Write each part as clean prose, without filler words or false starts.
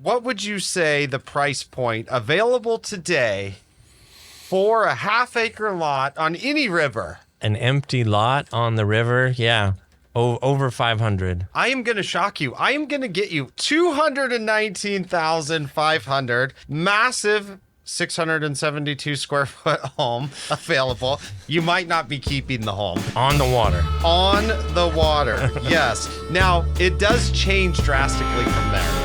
what would you say the price point available today for a half-acre lot on any river? An empty lot on the river? Yeah. Over 500. I am going to shock you. I am going to get you 219,500. Massive 672 square foot home available. You might not be keeping the home. On the water. On the water. Yes. Now, it does change drastically from there.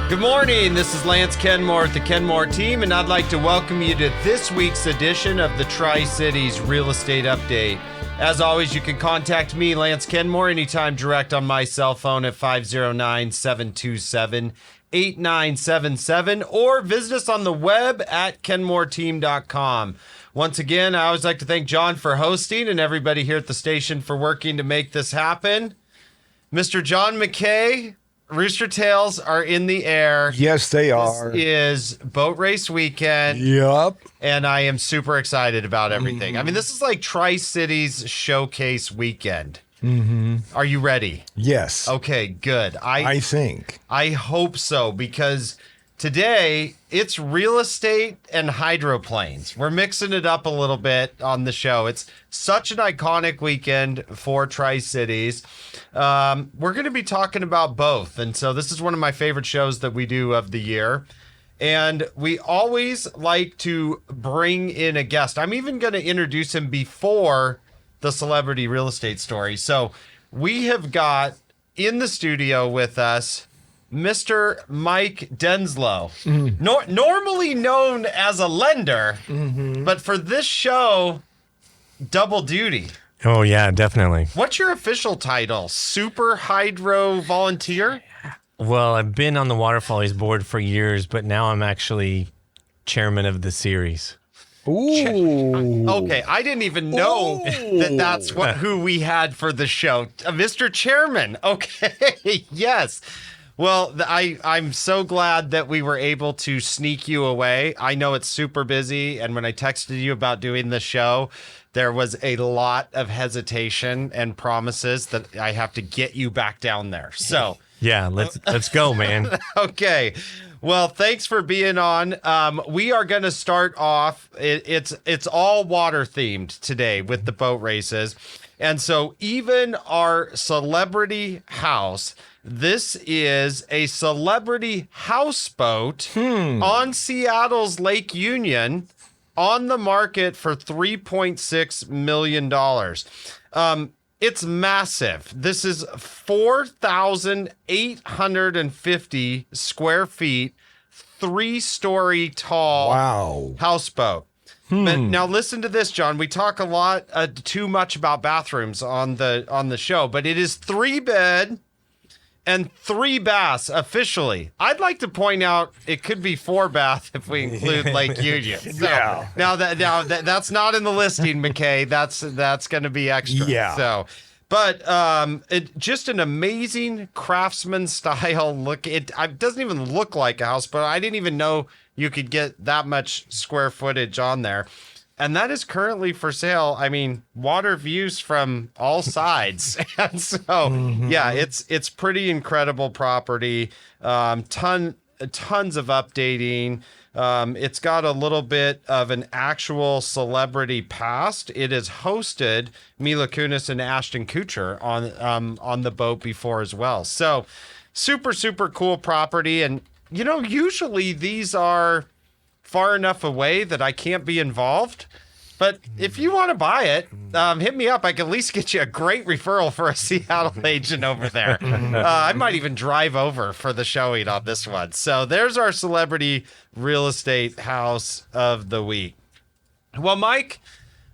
Good morning, this is Lance Kenmore at the Kenmore team, and I'd like to welcome you to this week's edition of the Tri-Cities Real Estate Update. As always, you can contact me, Lance Kenmore, anytime direct on my cell phone at 509-727-8977, or visit us on the web at kenmoreteam.com. Once again, I always like to thank John for hosting and everybody here at the station for working to make this happen. Mr. John McKay, Rooster Tails are in the air. Yes, they are. This is boat race weekend. Yep. And I am super excited about everything. I mean, this is like Tri-Cities Showcase weekend. Mm-hmm. Are you ready? Yes. Okay, good. I think. I hope so, because today it's real estate and hydroplanes. We're mixing it up a little bit on the show. It's such an iconic weekend for Tri-Cities. We're going to be talking about both. And so this is one of my favorite shows that we do of the year. And we always like to bring in a guest. I'm even going to introduce him before the celebrity real estate story. So we have got in the studio with us Mr. Mike Denslow, normally known as a lender, but for this show, double duty. Oh, yeah, definitely. What's your official title? Super Hydro Volunteer? Well, I've been on the Waterfollies board for years, but now I'm actually chairman of the series. Ooh. Okay, I didn't even know that's who we had for the show. Mr. Chairman. Okay, yes. Well, I'm so glad that we were able to sneak you away. I know it's super busy, and when I texted you about doing the show, there was a lot of hesitation and promises that I have to get you back down there. So yeah, let's go, man. Okay. Well, thanks for being on. We are going to start off. It's all water themed today with the boat races. And so even our celebrity house, this is a celebrity houseboat on Seattle's Lake Union on the market for $3.6 million. It's massive. This is 4,850 square feet, 3-story tall houseboat. But now listen to this, John. We talk a lot too much about bathrooms on the show, but it is 3-bed and 3 baths officially. I'd like to point out it could be 4-bath if we include Lake Union. So, Yeah. Now that's not in the listing, McKay. That's going to be extra. Yeah. So, but just an amazing craftsman style look. It doesn't even look like a house, but I didn't even know you could get that much square footage on there. And that is currently for sale. I mean, water views from all sides. And so, yeah, it's pretty incredible property. Tons of updating. It's got a little bit of an actual celebrity past. It has hosted Mila Kunis and Ashton Kutcher on the boat before as well. So super, super cool property. And, you know, usually these are far enough away that I can't be involved. But if you want to buy it, hit me up. I can at least get you a great referral for a Seattle agent over there. I might even drive over for the showing on this one. So there's our celebrity real estate house of the week. Well, Mike,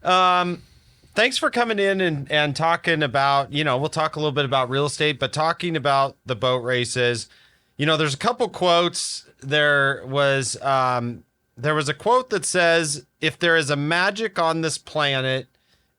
thanks for coming in and talking about, we'll talk a little bit about real estate, but talking about the boat races. There's a couple quotes. There was a quote that says, if there is a magic on this planet,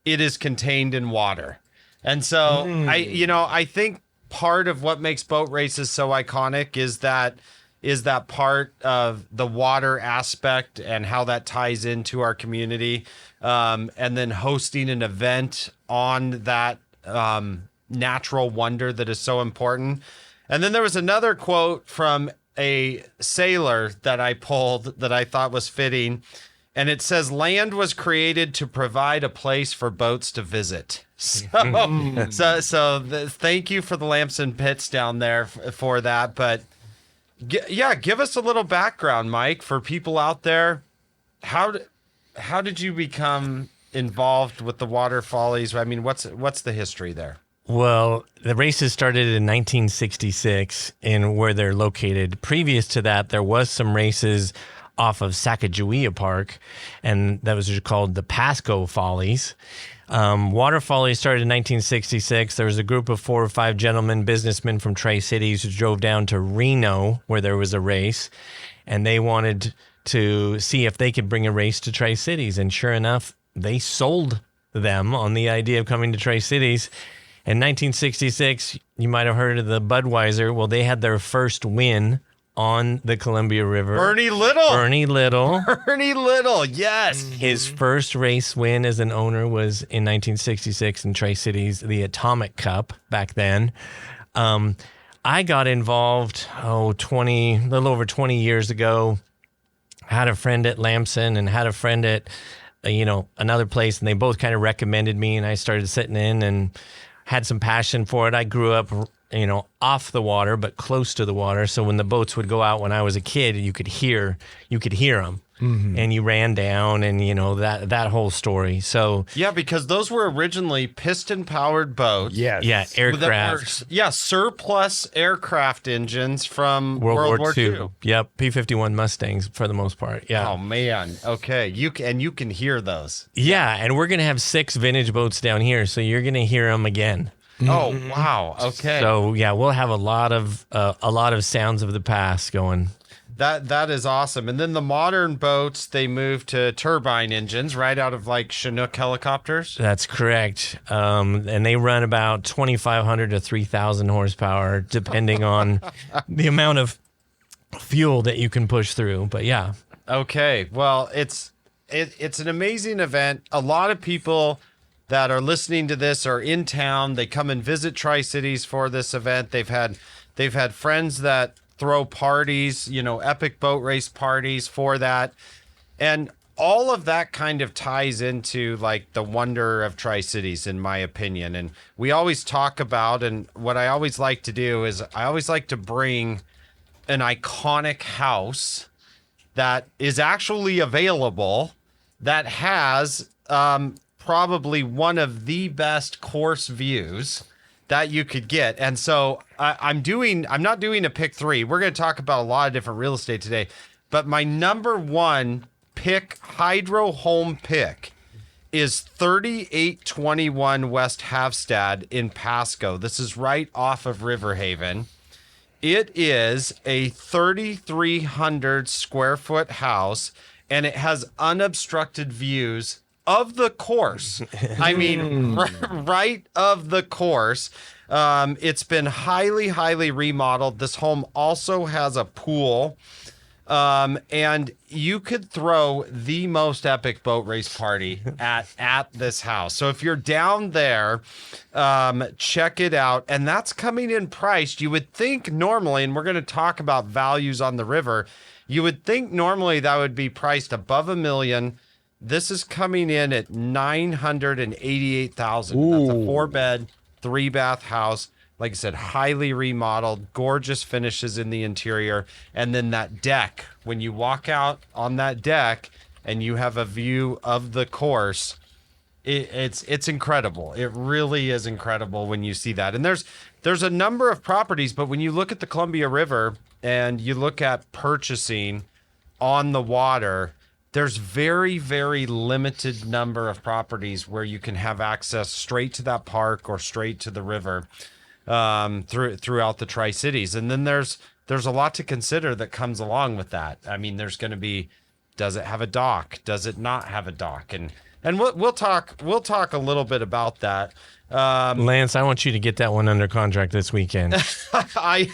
it is contained in water. And so I think part of what makes boat races so iconic is that is that part of the water aspect and how that ties into our community. And then hosting an event on that natural wonder that is so important. And then there was another quote from a sailor that I pulled that I thought was fitting. And it says, land was created to provide a place for boats to visit. So thank you for the lamps and pits down there for that. But give us a little background, Mike, for people out there. How did you become involved with the water follies? I mean, what's the history there? Well, the races started in 1966 in where they're located. Previous to that, there was some races off of Sacagawea Park, and that was called the Pasco Follies. Water Follies started in 1966. There was a group of 4 or 5 gentlemen, businessmen from Tri-Cities who drove down to Reno where there was a race, and they wanted to see if they could bring a race to Tri-Cities. And sure enough, they sold them on the idea of coming to Tri-Cities. In 1966, you might have heard of the Budweiser. Well, they had their first win on the Columbia River. Bernie Little, yes. His first race win as an owner was in 1966 in Tri-Cities, the Atomic Cup back then. I got involved, a little over 20 years ago. Had a friend at Lamson and had a friend at, another place, and they both kind of recommended me, and I started sitting in and had some passion for it. I grew up off the water, but close to the water. So when the boats would go out when I was a kid, you could hear them. Mm-hmm. And you ran down and, that whole story. So yeah, because those were originally piston powered boats. Yes. Yeah, aircraft. Surplus aircraft engines from World War II. Yep, P-51 Mustangs for the most part. Yeah. Oh man. Okay. You can hear those. Yeah, and we're going to have 6 vintage boats down here, so you're going to hear them again. Oh wow! Okay. So yeah, we'll have a lot of sounds of the past going. That is awesome. And then the modern boats, they move to turbine engines right out of like Chinook helicopters. That's correct. And they run about 2,500 to 3,000 horsepower, depending on the amount of fuel that you can push through. But yeah. Okay. Well, it's an amazing event. A lot of people that are listening to this are in town. They come and visit Tri-Cities for this event. They've had friends that throw parties, epic boat race parties for that. And all of that kind of ties into like the wonder of Tri-Cities, in my opinion. And we always talk about, and what I always like to do is I always like to bring an iconic house that is actually available that has, probably one of the best course views that you could get. And so I'm not doing a pick 3. We're going to talk about a lot of different real estate today, but my number 1 pick, hydro home pick, is 3821 West Havstad in Pasco. This is right off of Riverhaven. It is a 3,300 square foot house, and it has unobstructed views of the course. I mean, right of the course. It's been highly, highly remodeled. This home also has a pool. And you could throw the most epic boat race party at this house. So if you're down there, check it out. And that's coming in priced. You would think normally, and we're going to talk about values on the river, you would think normally that would be priced above $1 million. This is coming in at $988,000. That's a 4-bed, 3-bath house. Like I said, highly remodeled, gorgeous finishes in the interior. And then that deck, when you walk out on that deck and you have a view of the course, it's incredible. It really is incredible when you see that. And there's a number of properties, but when you look at the Columbia River and you look at purchasing on the water, there's very, very limited number of properties where you can have access straight to that park or straight to the river throughout the Tri-Cities. And then there's a lot to consider that comes along with that. I mean, there's going to be, does it have a dock? Does it not have a dock? And we'll talk a little bit about that. Lance, I want you to get that one under contract this weekend.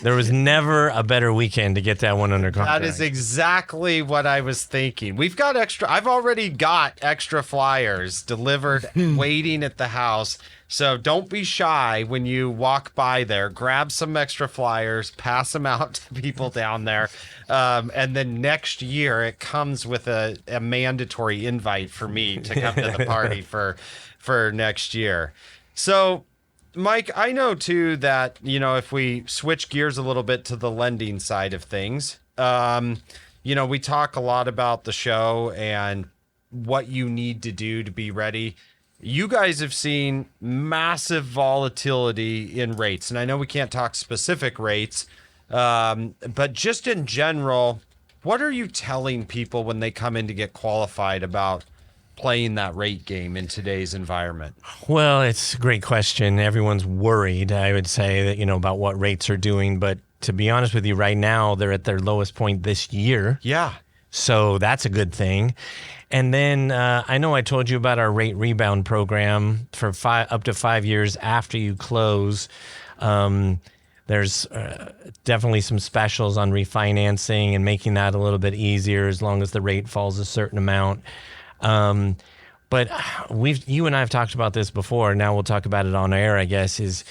There was never a better weekend to get that one under contract. That is exactly what I was thinking. We've got extra. I've already got extra flyers delivered, waiting at the house. So don't be shy when you walk by there. Grab some extra flyers, pass them out to people down there. And then next year, it comes with a mandatory invite for me to come to the party for next year. So, Mike, I know too that, if we switch gears a little bit to the lending side of things, we talk a lot about the show and what you need to do to be ready. You guys have seen massive volatility in rates, and I know we can't talk specific rates, but just in general, what are you telling people when they come in to get qualified about playing that rate game in today's environment? Well, it's a great question. Everyone's worried, I would say, that, about what rates are doing. But to be honest with you, right now, they're at their lowest point this year. Yeah. So that's a good thing. And then I know I told you about our rate rebound program for up to 5 years after you close. There's definitely some specials on refinancing and making that a little bit easier as long as the rate falls a certain amount. But you and I have talked about this before. Now we'll talk about it on air, I guess, is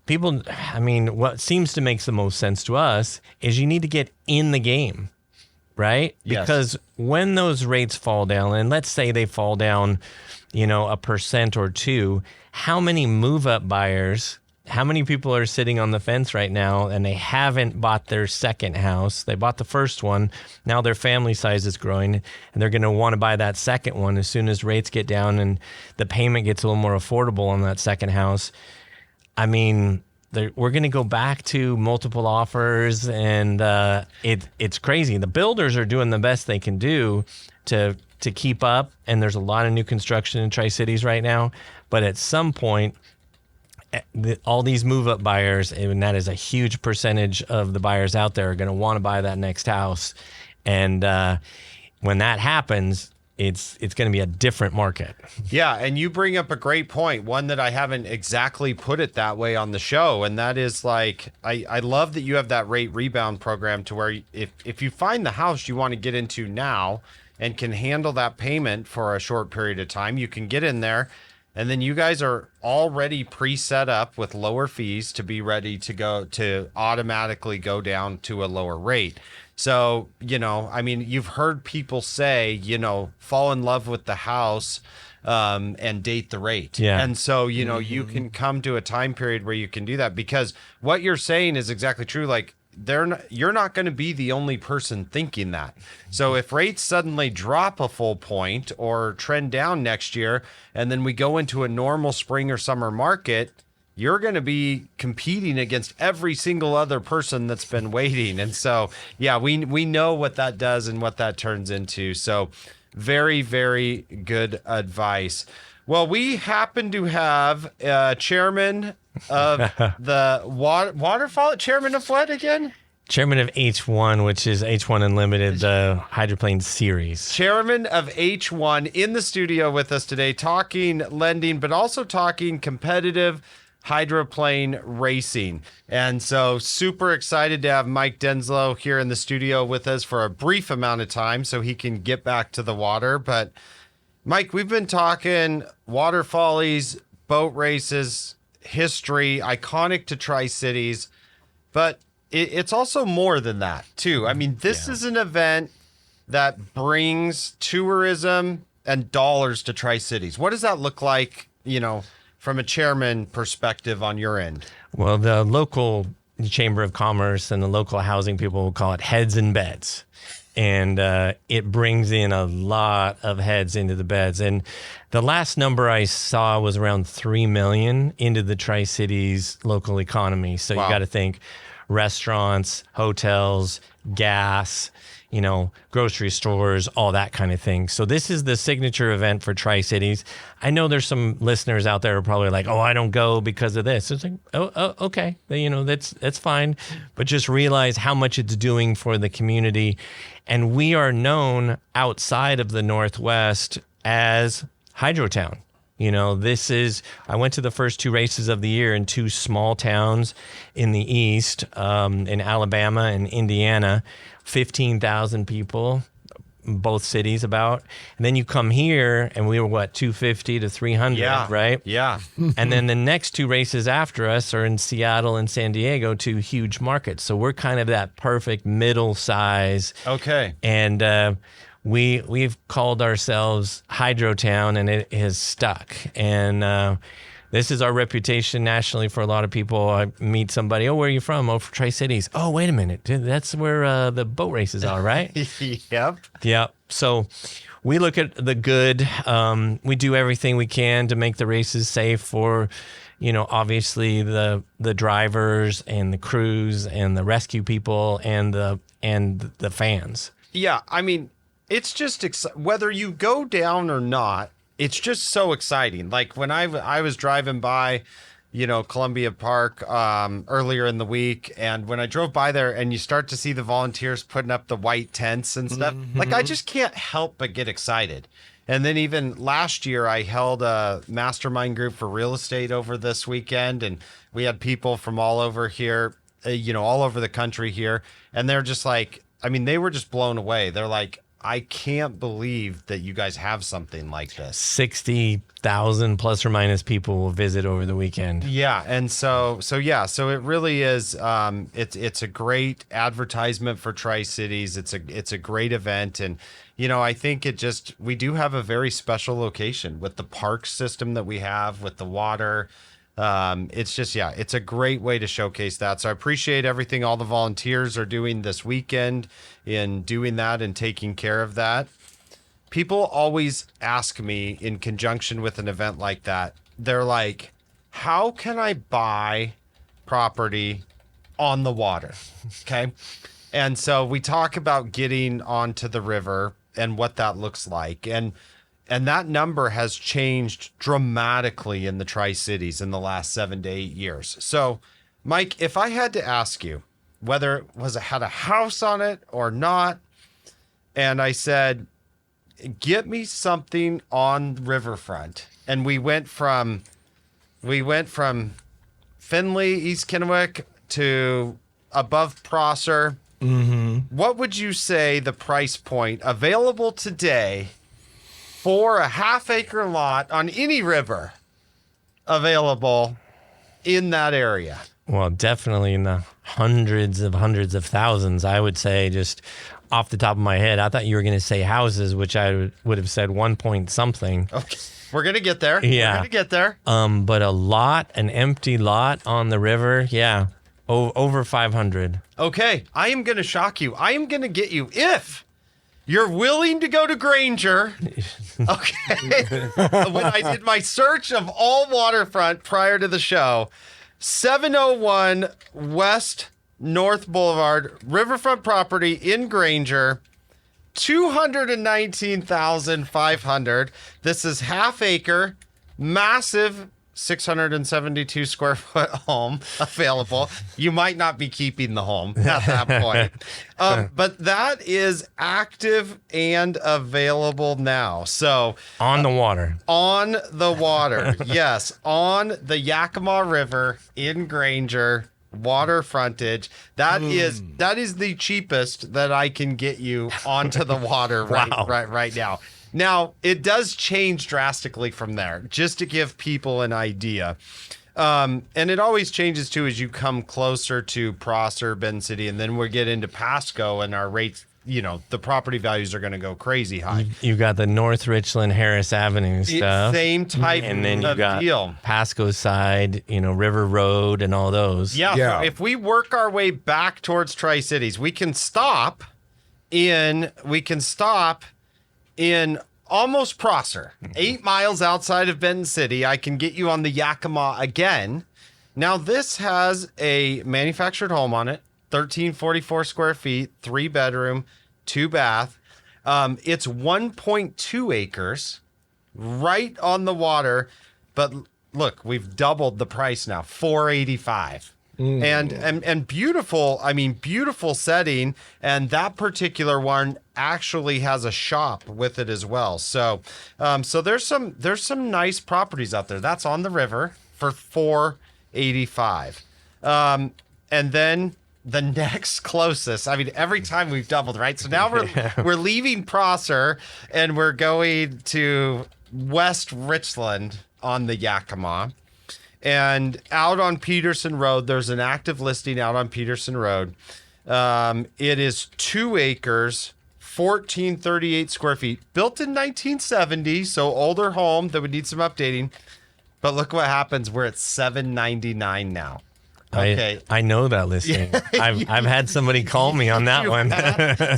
people, what seems to make the most sense to us is you need to get in the game, right? Yes. Because when those rates fall down, and let's say they fall down, 1% or 2%, how many move-up buyers, how many people are sitting on the fence right now and they haven't bought their second house? They bought the first one. Now their family size is growing and they're going to want to buy that second one as soon as rates get down and the payment gets a little more affordable on that second house. We're going to go back to multiple offers, and it's crazy. The builders are doing the best they can do to keep up, and there's a lot of new construction in Tri-Cities right now. But at some point, all these move-up buyers, and that is a huge percentage of the buyers out there, are going to want to buy that next house. And when that happens, it's going to be a different market. Yeah, and you bring up a great point, one that I haven't exactly put it that way on the show, and that is I love that you have that rate rebound program to where if you find the house you want to get into now and can handle that payment for a short period of time, you can get in there, and then you guys are already pre-set up with lower fees to be ready to automatically go down to a lower rate. So, you've heard people say, fall in love with the house and date the rate. Yeah. And so, you can come to a time period where you can do that, because what you're saying is exactly true. You're not going to be the only person thinking that. So if rates suddenly drop a full point or trend down next year, and then we go into a normal spring or summer market, you're going to be competing against every single other person that's been waiting. And so, yeah, we know what that does and what that turns into. So very, very good advice. Well, we happen to have chairman of the waterfall, chairman of what again? Chairman of H1, which is H1 Unlimited, the Hydroplane series. Chairman of H1 in the studio with us today, talking lending, but also talking competitive hydroplane racing. And so super excited to have Mike Denslow here in the studio with us for a brief amount of time so he can get back to the water. But Mike, we've been talking waterfallies, boat races, history, iconic to Tri-Cities, but it's also more than that too. This is an event that brings tourism and dollars to Tri-Cities. What does that look like, from a chairman perspective on your end? Well, the local Chamber of Commerce and the local housing people will call it heads and beds. And it brings in a lot of heads into the beds. And the last number I saw was around 3 million into the Tri-Cities local economy. So Wow. You got to think restaurants, hotels, gas, grocery stores, all that kind of thing. So this is the signature event for Tri-Cities. I know there's some listeners out there who are probably like, oh, I don't go because of this. It's like, oh, okay. That's fine. But just realize how much it's doing for the community. And we are known outside of the Northwest as Hydrotown. I went to the first 2 races of the year in 2 small towns in the East, in Alabama and Indiana, 15,000 people, both cities about. And then you come here and we were 250 to 300, right? Yeah. And then the next 2 races after us are in Seattle and San Diego, 2 huge markets. So we're kind of that perfect middle size. Okay. And, we've called ourselves Hydrotown, and it has stuck. And this is our reputation nationally for a lot of people. I meet somebody, where are you from? Oh, for Tri-Cities. Oh, wait a minute. That's where the boat races are, right? Yep. Yep. So we look at the good. We do everything we can to make the races safe for, obviously the drivers and the crews and the rescue people and the fans. Yeah, I mean, it's just whether you go down or not, it's just so exciting. Like when I was driving by, Columbia Park earlier in the week, and when I drove by there and you start to see the volunteers putting up the white tents and stuff, like I just can't help but get excited. And then even last year, I held a mastermind group for real estate over this weekend, and we had people from all over here, all over the country here, and they're just like, they were just blown away. They're like, I can't believe that you guys have something like this. 60,000 plus or minus people will visit over the weekend. Yeah, and so it really is. It's a great advertisement for Tri-Cities. It's a great event, and I think we do have a very special location with the park system that we have with the water. It's a great way to showcase that. So I appreciate everything all the volunteers are doing this weekend in doing that and taking care of that. People always ask me in conjunction with an event like that, they're like, how can I buy property on the water? Okay. And so we talk about getting onto the river and what that looks like. And that number has changed dramatically in the Tri-Cities in the last 7 to 8 years. So, Mike, if I had to ask you whether it had a house on it or not, and I said, get me something on riverfront, and we went from Findlay, East Kennewick to above Prosser, what would you say the price point available today for a half-acre lot on any river available in that area? Well, definitely in the hundreds of thousands, I would say, just off the top of my head. I thought you were going to say houses, which I would have said 1 point something. Okay. We're going to get there. Yeah. We're going to get there. But an empty lot on the river, yeah, over 500. Okay. I am going to shock you. I am going to get you if you're willing to go to Granger. Okay. When I did my search of all waterfront prior to the show, 701 West North Boulevard, riverfront property in Granger, 219,500. This is half acre, massive 672 square foot home available. You might not be keeping the home at that point. But that is active and available now. So on the water. On the water. Yes. On the Yakima River in Granger, water frontage. That is the cheapest that I can get you onto the water right now. Now, it does change drastically from there, just to give people an idea. And it always changes, too, as you come closer to Prosser, Benton City, and then we get into Pasco, and our rates, the property values are going to go crazy high. You got the North Richland, Harris Avenue stuff. Same type and then you of got deal. Pasco side, River Road and all those. Yeah. So if we work our way back towards Tri-Cities, we can stop in almost Prosser, 8 miles outside of Benton City. I can get you on the Yakima again. Now, this has a manufactured home on it, 1,344 square feet, 3 bedroom, 2 bath. It's 1.2 acres right on the water. But look, we've doubled the price now, $485. and beautiful. I mean, beautiful setting. And that particular one actually has a shop with it as well. So, so there's some nice properties out there. That's on the river for $485. And then the next closest, I mean, every time we've doubled, right? So now we're leaving Prosser and we're going to West Richland on the Yakima. And out on Peterson Road, there's an active listing out on Peterson Road. It is 2 acres, 1,438 square feet, built in 1970, so older home that would need some updating. But look what happens. We're at $799 now. Okay. I know that listing. I've had somebody call me on that one.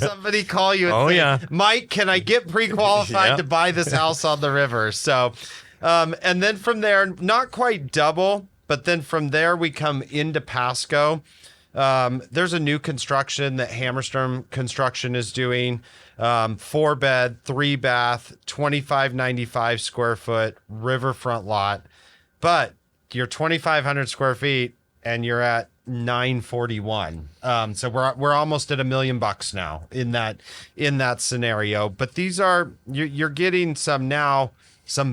Somebody call you and say, Mike, can I get pre-qualified to buy this house on the river? So, and then from there, not quite double, but then from there we come into Pasco. There's a new construction that Hammerstrom Construction is doing. 4-bed, 3-bath, 2,595 square foot riverfront lot. But you're 2,500 square feet and you're at 941. So we're almost at $1 million now in that scenario. But these are you're getting some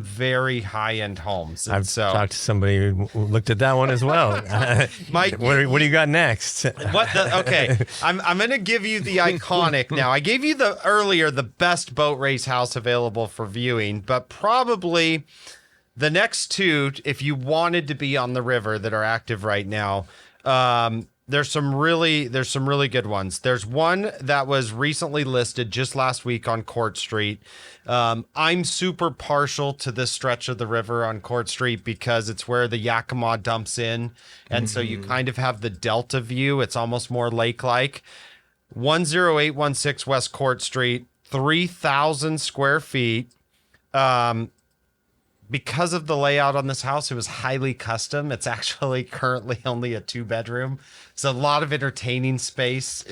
very high-end homes. I've talked to somebody who looked at that one as well. Mike, what do you got next? Okay, I'm going to give you the iconic now. I gave you the best boat race house available for viewing, but probably the next two, if you wanted to be on the river that are active right now, there's some really good ones. There's one that was recently listed just last week on Court Street. I'm super partial to this stretch of the river on Court Street because it's where the Yakima dumps in. And so you kind of have the Delta view. It's almost more lake-like. 10816 West Court Street, 3,000 square feet. Because of the layout on this house, it was highly custom. It's actually currently only a 2-bedroom. So a lot of entertaining space,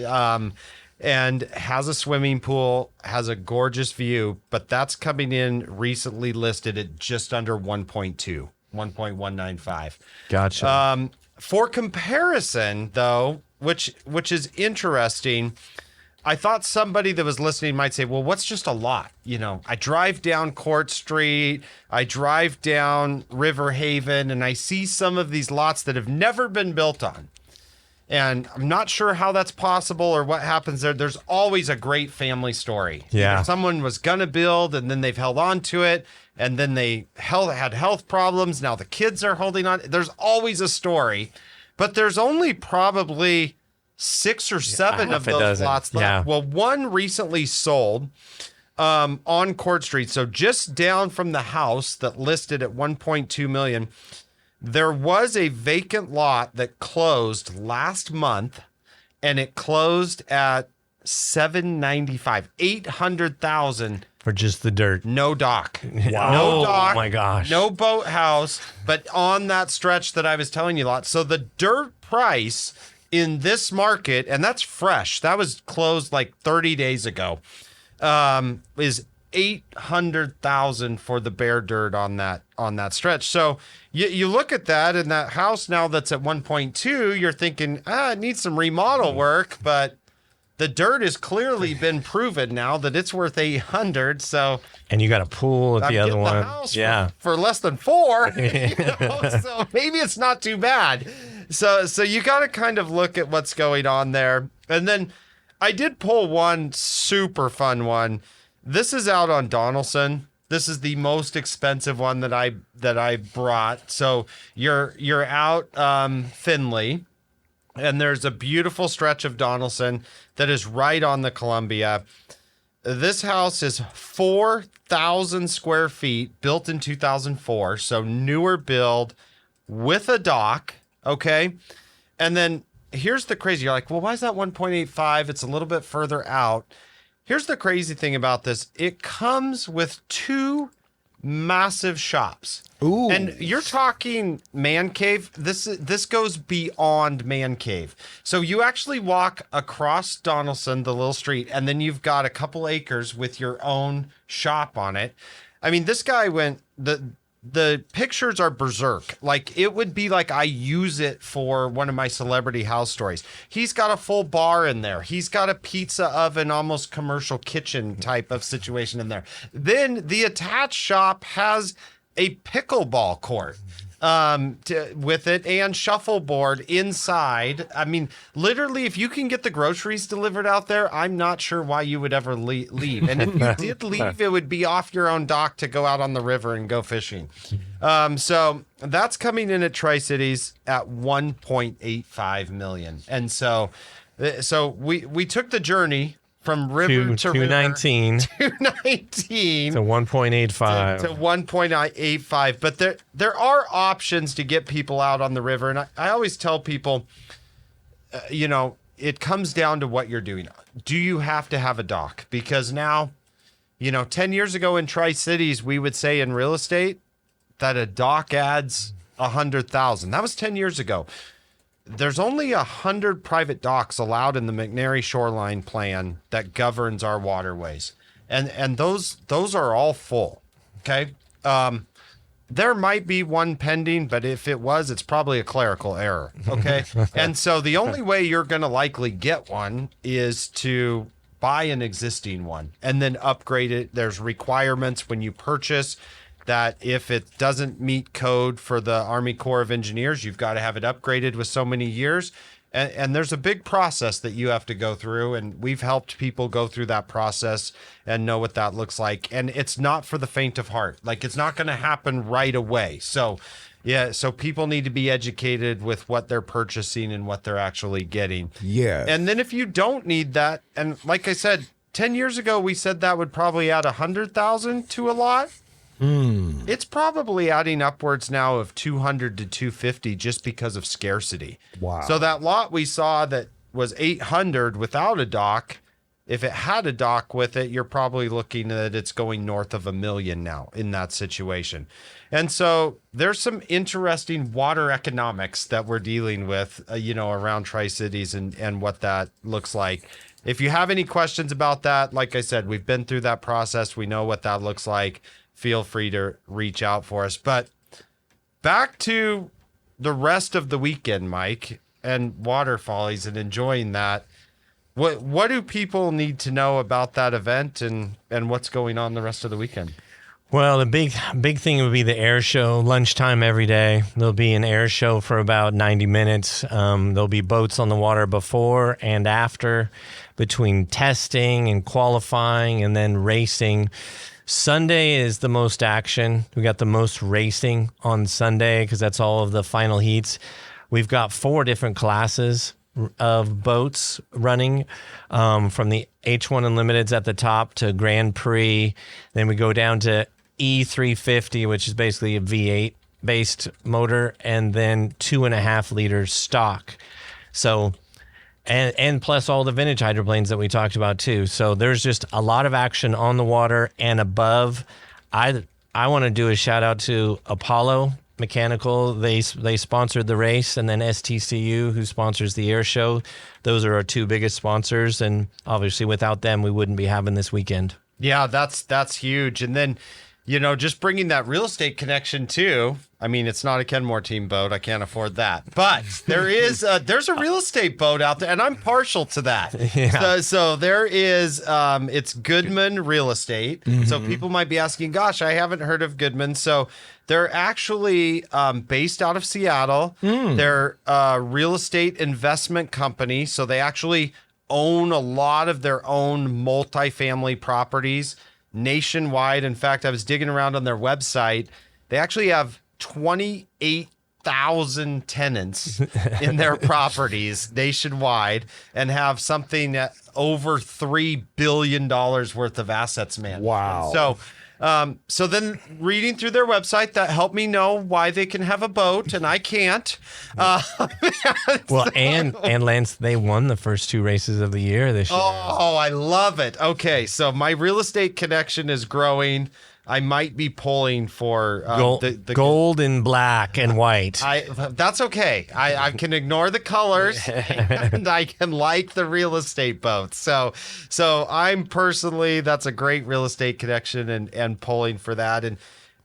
and has a swimming pool, has a gorgeous view, but that's coming in recently listed at just under 1.195. Gotcha. For comparison though, which is interesting, I thought somebody that was listening might say, well, what's just a lot? You know, I drive down Court Street, I drive down River Haven, and I see some of these lots that have never been built on. And I'm not sure how that's possible or what happens there. There's always a great family story. Yeah. Either someone was going to build and then they've held on to it, and then they had health problems. Now the kids are holding on. There's always a story, but there's only probably 6 or 7 of those lots left. Yeah. Well, one recently sold on Court Street. So just down from the house that listed at 1.2 million. There was a vacant lot that closed last month, and it closed at $795, $800,000 for just the dirt. No dock. Wow. No dock. Oh my gosh. No boathouse, but on that stretch that I was telling you a lot. So the dirt price in this market, and that's fresh, that was closed like 30 days ago, is $800,000 for the bare dirt on that stretch. So you look at that, and that house now that's at 1.2, you're thinking, it needs some remodel work, but the dirt has clearly been proven now that it's worth 800. So, and you got a pool at the other one. The house for less than 4. So maybe it's not too bad. So you got to kind of look at what's going on there. And then I did pull one super fun one. This is out on Donaldson. This is the most expensive one that I brought. So you're out Finley, and there's a beautiful stretch of Donaldson that is right on the Columbia. This house is 4,000 square feet, built in 2004, so newer build with a dock, okay? And then here's the crazy. You're like, well, why is that 1.85? It's a little bit further out. Here's the crazy thing about this. It comes with 2 massive shops. Ooh. And you're talking man cave. This goes beyond man cave. So you actually walk across Donaldson, the little street, and then you've got a couple acres with your own shop on it. I mean, this guy went the pictures are berserk. Like, it would be like I use it for one of my celebrity house stories. He's got a full bar in there. He's got a pizza oven, almost commercial kitchen type of situation in there. Then the attached shop has a pickleball court with it and shuffleboard inside. I mean, literally, if you can get the groceries delivered out there, I'm not sure why you would ever leave. And if you did leave, it would be off your own dock to go out on the river and go fishing. So that's coming in at Tri-Cities at 1.85 million. And so we took the journey from river to 219 to 219 to 1.85 to 1.85. But there are options to get people out on the river, and I always tell people, it comes down to what you're doing. Do you have to have a dock? Because now, 10 years ago in Tri-Cities, we would say in real estate that a dock adds 100,000. That was 10 years ago. There's only 100 private docks allowed in the McNary Shoreline Plan that governs our waterways. And those are all full. Okay. There might be one pending, but if it was, it's probably a clerical error. Okay. And so the only way you're going to likely get one is to buy an existing one and then upgrade it. There's requirements when you purchase that if it doesn't meet code for the Army Corps of Engineers, you've got to have it upgraded with so many years. And there's a big process that you have to go through. And we've helped people go through that process and know what that looks like. And it's not for the faint of heart. Like, it's not going to happen right away. So, so people need to be educated with what they're purchasing and what they're actually getting. Yeah. And then if you don't need that, and like I said, 10 years ago, we said that would probably add 100,000 to a lot. It's probably adding upwards now of 200 to 250 just because of scarcity. Wow. So that lot we saw that was 800 without a dock, if it had a dock with it, you're probably looking at it's going north of $1 million now in that situation. And so there's some interesting water economics that we're dealing with, around Tri-Cities and what that looks like. If you have any questions about that, like I said, we've been through that process. We know what that looks like. Feel free to reach out for us. But back to the rest of the weekend, Mike, and Water Follies and enjoying that. What do people need to know about that event and what's going on the rest of the weekend? Well, the big thing would be the air show, lunchtime every day. There'll be an air show for about 90 minutes. There'll be boats on the water before and after, between testing and qualifying and then racing. Sunday is the most action. We got the most racing on Sunday because that's all of the final heats. We've got 4 different classes of boats running, from the H1 Unlimiteds at the top to Grand Prix. Then we go down to E350, which is basically a V8 based motor, and then 2.5 liters stock. So and plus all the vintage hydroplanes that we talked about too. So there's just a lot of action on the water and above. I want to do a shout out to Apollo Mechanical. They sponsored the race, and then STCU, who sponsors the air show. Those are our 2 biggest sponsors, and obviously without them we wouldn't be having this weekend. Yeah, that's huge. And then, just bringing that real estate connection too. I mean, it's not a Kenmore team boat. I can't afford that. But there's a real estate boat out there, and I'm partial to that. Yeah. So there is, it's Goodman Real Estate. Mm-hmm. So people might be asking, gosh, I haven't heard of Goodman. So they're actually based out of Seattle. They're a real estate investment company. So they actually own a lot of their own multifamily properties nationwide. In fact, I was digging around on their website. They actually have 28,000 tenants in their properties nationwide and have something over $3 billion worth of assets managed. Wow. So then reading through their website, that helped me know why they can have a boat and I can't. Well, and Lance, they won the first 2 races of the year this year. Oh, I love it. Okay, so my real estate connection is growing. I might be pulling for the gold and black and white. That's okay. I can ignore the colors and I can like the real estate both. So I'm personally, that's a great real estate connection and pulling for that. And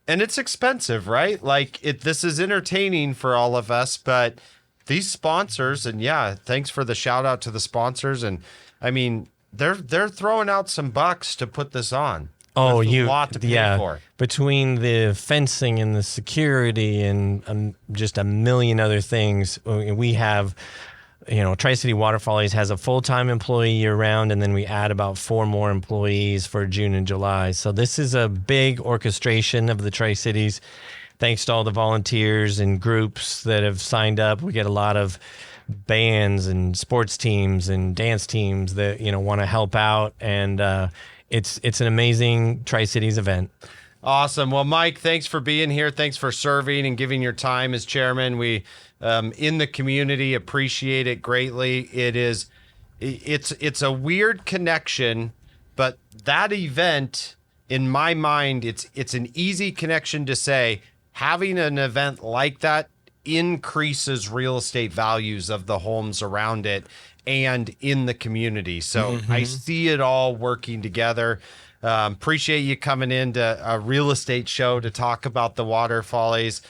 And it's expensive, right? Like this is entertaining for all of us, but these sponsors, and yeah, thanks for the shout out to the sponsors. And I mean, they're throwing out some bucks to put this on. Oh, There's a lot to pay for. Between the fencing and the security and just a million other things, we have, Tri-City Water Follies has a full-time employee year-round, and then we add about 4 more employees for June and July. So this is a big orchestration of the Tri-Cities. Thanks to all the volunteers and groups that have signed up. We get a lot of bands and sports teams and dance teams that want to help out, and it's an amazing Tri-Cities event. Awesome. Well, Mike, thanks for being here. Thanks for serving and giving your time as chairman. We in the community appreciate it greatly. It's a weird connection, but that event, in my mind, it's an easy connection to say having an event like that increases real estate values of the homes around it and in the community. So I see it all working together. Appreciate you coming into a real estate show to talk about the water follies.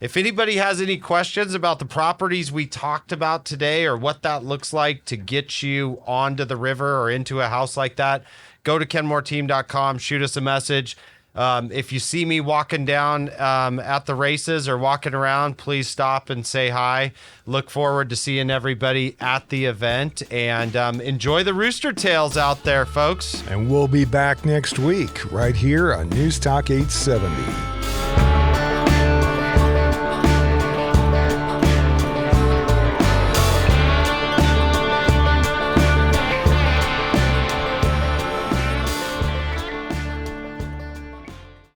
If anybody has any questions about the properties we talked about today or what that looks like to get you onto the river or into a house like that, go to kenmoreteam.com, shoot us a message. If you see me walking down at the races or walking around, please stop and say hi. Look forward to seeing everybody at the event, and enjoy the rooster tails out there, folks. And we'll be back next week right here on News Talk 870.